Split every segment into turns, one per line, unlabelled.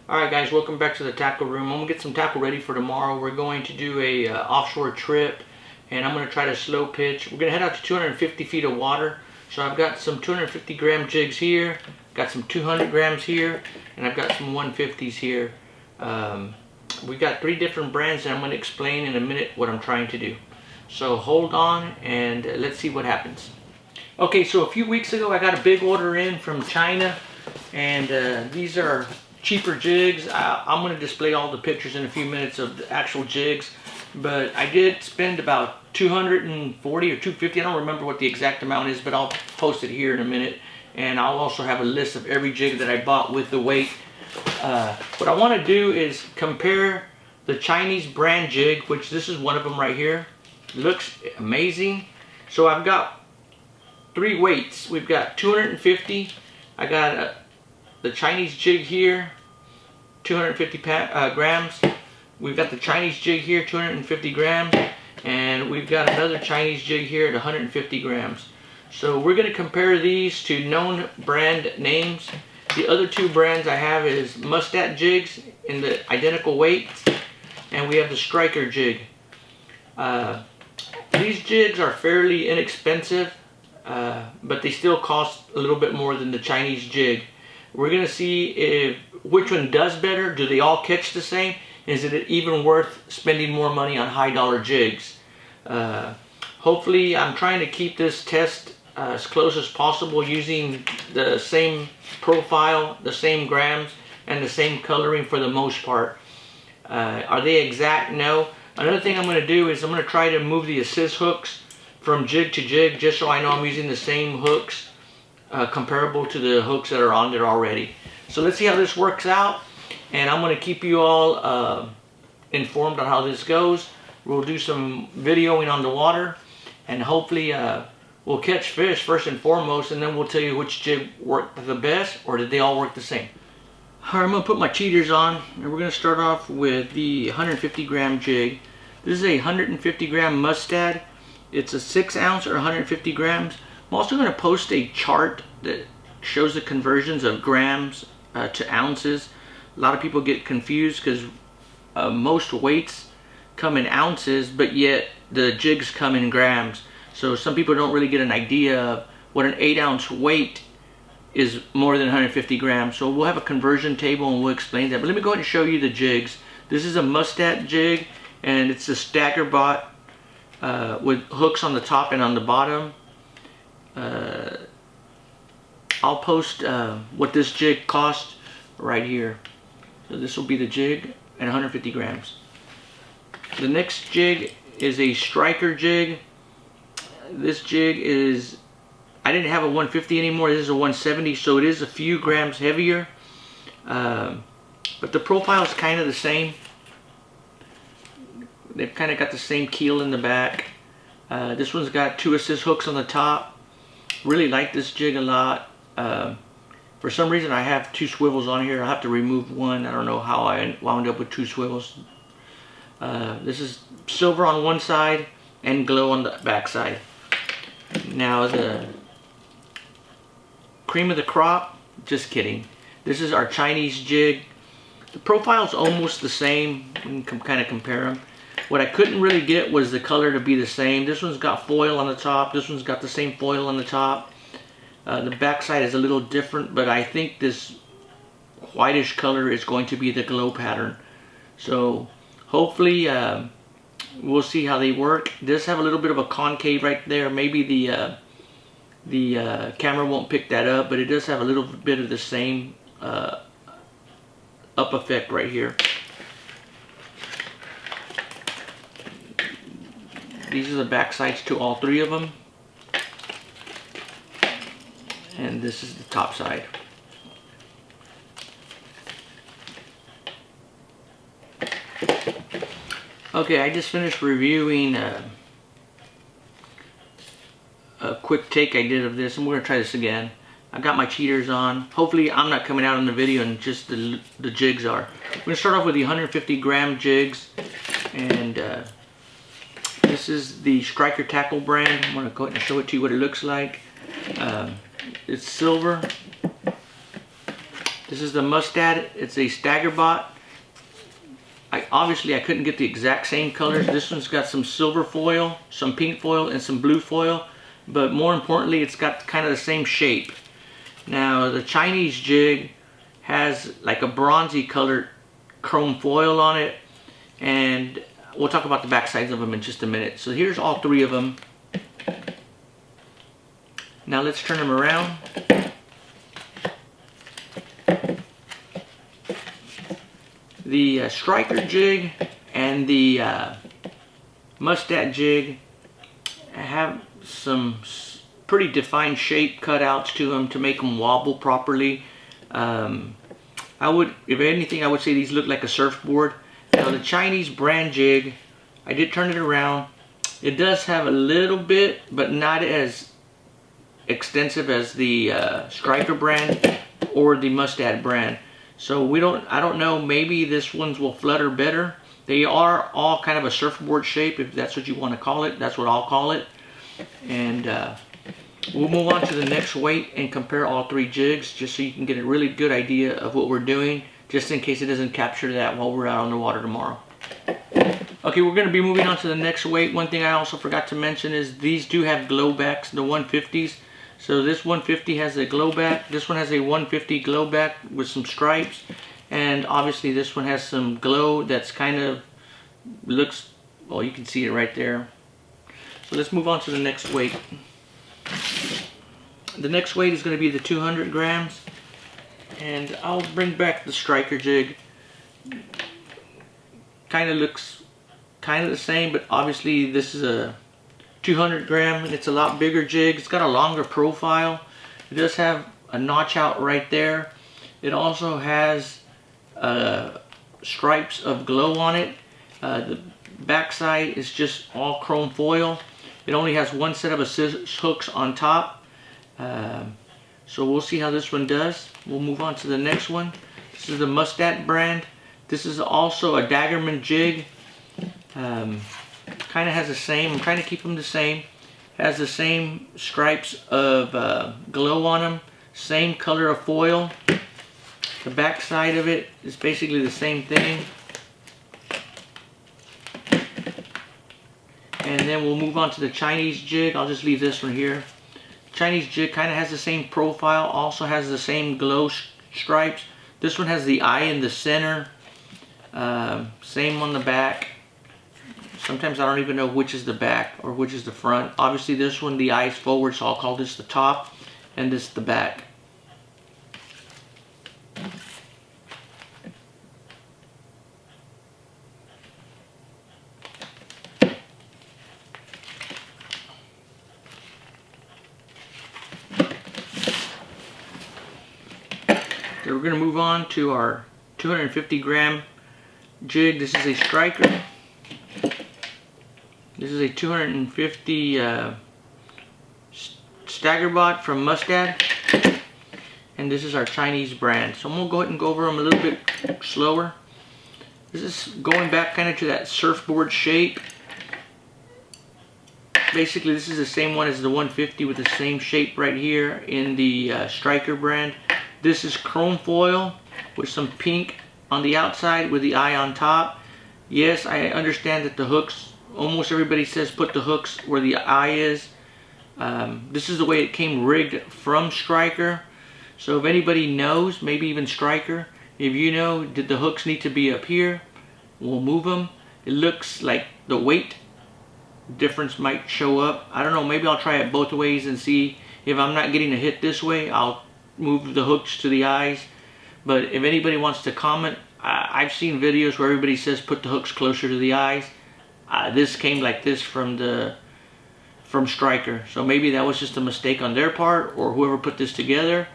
Alright guys, welcome back to the tackle room. I'm going to get some tackle ready for tomorrow. We're going to do a offshore trip, and I'm going to try to slow pitch. We're going to head out to 250 feet of water. So I've got some 250 gram jigs here, got some 200 grams here, and I've got some 150s here. We've got 3 different brands, and I'm going to explain in a minute what I'm trying to do. So hold on and let's see what happens. Okay, so a few weeks ago I got a big order in from China, and these are cheaper jigs. I'm going to display all the pictures in a few minutes of the actual jigs, but I did spend about 240 or 250. I don't remember what the exact amount is, but I'll post it here in a minute, and I'll also have a list of every jig that I bought with the weight. What I want to do is compare the Chinese brand jig, which this is one of them right here. Looks amazing. So I've got 3 weights. We've got 250. I got the Chinese jig here, 250 grams. We've got the Chinese jig here, 250 grams, and we've got another Chinese jig here at 150 grams. So we're going to compare these to known brand names. The other 2 brands I have is Muscat jigs in the identical weights, and we have the Striker jig. These jigs are fairly inexpensive, but they still cost a little bit more than the Chinese jig. We're going to see which one does better. Do they all catch the same? Is it even worth spending more money on high dollar jigs? Hopefully I'm trying to keep this test as close as possible using the same profile, the same grams, and the same coloring for the most part. Are they exact? No. Another thing I'm going to do is I'm going to try to move the assist hooks from jig to jig, just so I know I'm using the same hooks comparable to the hooks that are on there already. So let's see how this works out, and I'm going to keep you all informed on how this goes. We'll do some videoing on the water, and hopefully we'll catch fish first and foremost, and then we'll tell you which jig worked the best, or did they all work the same. Alright, I'm going to put my cheaters on, and we're going to start off with the 150 gram jig. This is a 150 gram mustad. It's a 6 ounce or 150 grams. I'm also going to post a chart that shows the conversions of grams to ounces. A lot of people get confused because most weights come in ounces, but yet the jigs come in grams. So some people don't really get an idea of what an 8 ounce weight is more than 150 grams. So we'll have a conversion table and we'll explain that. But let me go ahead and show you the jigs. This is a Muscat jig, and it's a stagger bot with hooks on the top and on the bottom. I'll post what this jig cost right here. So this will be the jig at 150 grams. The next jig is a Striker jig. This jig is, I didn't have a 150 anymore. This is a 170, so it is a few grams heavier. But the profile is kind of the same. They've kind of got the same keel in the back. This one's got 2 assist hooks on the top. Really like this jig a lot. For some reason I have 2 swivels on here. I'll have to remove one. I don't know how I wound up with 2 swivels. This is silver on one side and glow on the back side. Now the cream of the crop, just kidding. This is our Chinese jig. The profile is almost the same. You can kind of compare them. What I couldn't really get was the color to be the same. This one's got foil on the top. This one's got the same foil on the top. The back side is a little different, but I think this whitish color is going to be the glow pattern. So hopefully we'll see how they work. It does have a little bit of a concave right there. Maybe the camera won't pick that up, but it does have a little bit of the same up effect right here. These are the back sides to all 3 of them. And this is the top side. Okay, I just finished reviewing a quick take I did of this, and we're going to try this again. I got my cheaters on. Hopefully I'm not coming out in the video and just the jigs are. We're going to start off with the 150 gram jigs, and this is the Striker tackle brand. I'm going to go ahead and show it to you what it looks like. It's silver. This is the Mustad. It's a stagger bot. Obviously I couldn't get the exact same colors. This one's got some silver foil, some pink foil, and some blue foil. But more importantly, it's got kind of the same shape. Now the Chinese jig has like a bronzy colored chrome foil on it. And we'll talk about the back sides of them in just a minute. So here's all three of them. Now let's turn them around. The striker jig and the Mustad jig have some pretty defined shape cutouts to them to make them wobble properly. If anything, I would say these look like a surfboard. Now the Chinese brand jig, I did turn it around. It does have a little bit, but not as extensive as the striker brand or the Mustad brand. So I don't know, maybe this ones will flutter better. They are all kind of a surfboard shape, if that's what you want to call it. That's what I'll call it. And we'll move on to the next weight and compare all three jigs, just so you can get a really good idea of what we're doing, just in case it doesn't capture that while we're out on the water tomorrow. Okay, we're going to be moving on to the next weight. One thing I also forgot to mention is these do have glow backs, the 150s. So this 150 has a glow back. This one has a 150 glow back with some stripes. And obviously this one has some glow that's kind of looks, well, you can see it right there. So let's move on to the next weight. The next weight is going to be the 200 grams. And I'll bring back the striker jig. Kind of looks kind of the same, but obviously this is a 200 gram and it's a lot bigger jig. It's got a longer profile. It does have a notch out right there. It also has stripes of glow on it. The backside is just all chrome foil. It only has one set of hooks on top. So we'll see how this one does. We'll move on to the next one. This is the Mustad brand. This is also a Daggerman jig. Kind of has the same, I'm trying to keep them the same. Has the same stripes of glow on them. Same color of foil. The back side of it is basically the same thing. And then we'll move on to the Chinese jig. I'll just leave this one here. Chinese jig kind of has the same profile. Also has the same glow stripes. This one has the eye in the center. Same on the back. Sometimes I don't even know which is the back or which is the front. Obviously this one, the eye is forward, so I'll call this the top and this the back. Okay, we're going to move on to our 250 gram jig. This is a striker. This is a 250 Staggerbot from Mustad, and this is our Chinese brand. So I'm going to go ahead and go over them a little bit slower. This is going back kind of to that surfboard shape. Basically this is the same one as the 150 with the same shape right here in the striker brand. This is chrome foil with some pink on the outside with the eye on top. Yes, I understand that the hooks, almost everybody says put the hooks where the eye is. This is the way it came rigged from striker. So if anybody knows, maybe even striker, if you know, did the hooks need to be up here, we'll move them. It looks like the weight difference might show up. I don't know, maybe I'll try it both ways and see if I'm not getting a hit this way, I'll move the hooks to the eyes. But if anybody wants to comment, I've seen videos where everybody says put the hooks closer to the eyes. This came like this from striker, so maybe that was just a mistake on their part or whoever put this together.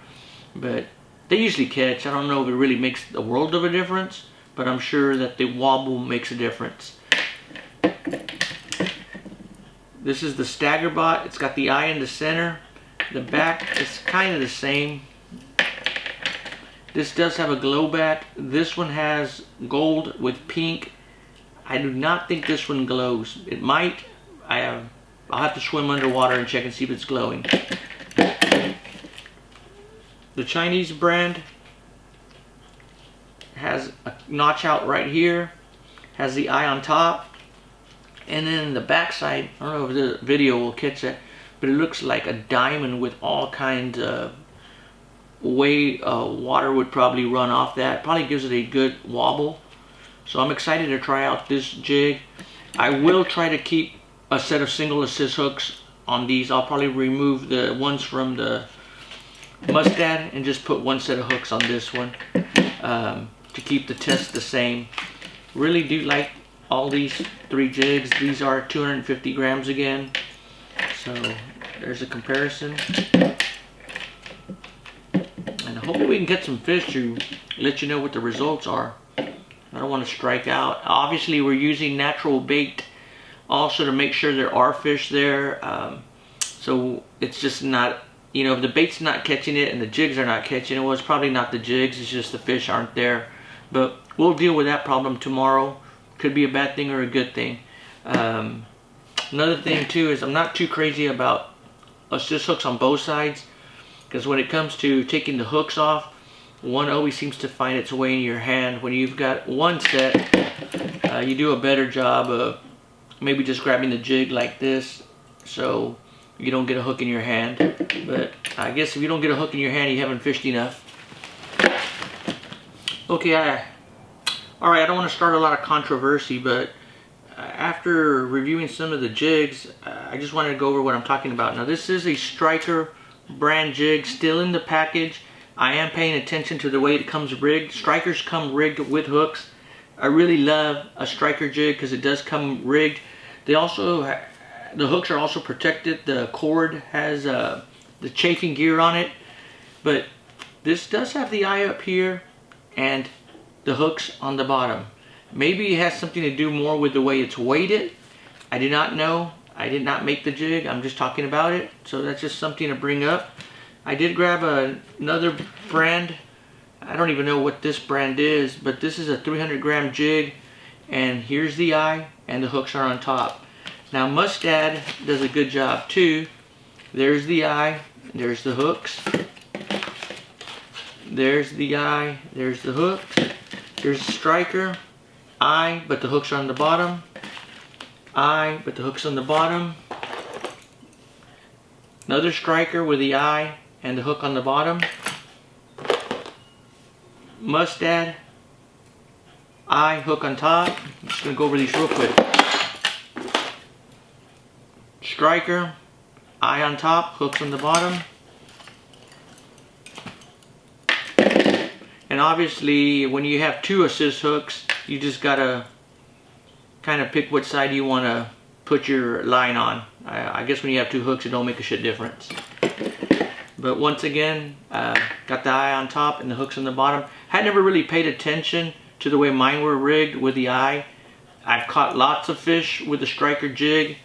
But they usually catch. I don't know if it really makes a world of a difference, but I'm sure that the wobble makes a difference. This is the Staggerbot. It's got the eye in the center. The back is kind of the same. This does have a glow back. This one has gold with pink. I do not think this one glows. It might. I'll have to swim underwater and check and see if it's glowing. The Chinese brand has a notch out right here, has the eye on top, and then the back side, I don't know if the video will catch that, but it looks like a diamond with all kinds of way water would probably run off that. Probably gives it a good wobble. So I'm excited to try out this jig. I will try to keep a set of single assist hooks on these. I'll probably remove the ones from the Mustad and just put one set of hooks on this one to keep the test the same. Really do like all these 3 jigs. These are 250 grams again. So there's a comparison. And hopefully we can get some fish to let you know what the results are. I don't want to strike out. Obviously we're using natural bait also to make sure there are fish there. So it's just not, you know, if the bait's not catching it and the jigs are not catching it, well, it's probably not the jigs, it's just the fish aren't there. But we'll deal with that problem tomorrow. Could be a bad thing or a good thing. Another thing too is I'm not too crazy about assist hooks on both sides, because when it comes to taking the hooks off, one always seems to find its way in your hand. When you've got one set, you do a better job of maybe just grabbing the jig like this so you don't get a hook in your hand. But I guess if you don't get a hook in your hand, you haven't fished enough. Okay, alright, I don't want to start a lot of controversy, but after reviewing some of the jigs, I just wanted to go over what I'm talking about. Now this is a Striker brand jig, still in the package. I am paying attention to the way it comes rigged. Strikers come rigged with hooks. I really love a Striker jig because it does come rigged. They also, the hooks are also protected. The cord has the chafing gear on it. But this does have the eye up here and the hooks on the bottom. Maybe it has something to do more with the way it's weighted. I do not know. I did not make the jig. I'm just talking about it. So that's just something to bring up. I did grab another brand. I don't even know what this brand is, but this is a 300 gram jig, and here's the eye and the hooks are on top. Now Mustad does a good job too. There's the eye, there's the hooks. There's the eye, there's the hooks. There's the Striker, eye, but the hooks are on the bottom. Eye, but the hooks on the bottom. Another Striker with the eye and the hook on the bottom. Mustad, eye, hook on top. I'm just going to go over these real quick. Striker, eye on top, hooks on the bottom. And obviously when you have 2 assist hooks, you just got to kind of pick which side you want to put your line on. I guess when you have 2 hooks, it don't make a shit difference. But once again, got the eye on top and the hooks on the bottom. Had never really paid attention to the way mine were rigged with the eye. I've caught lots of fish with the Striker jig,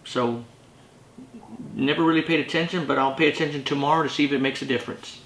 so never really paid attention, but I'll pay attention tomorrow to see if it makes a difference.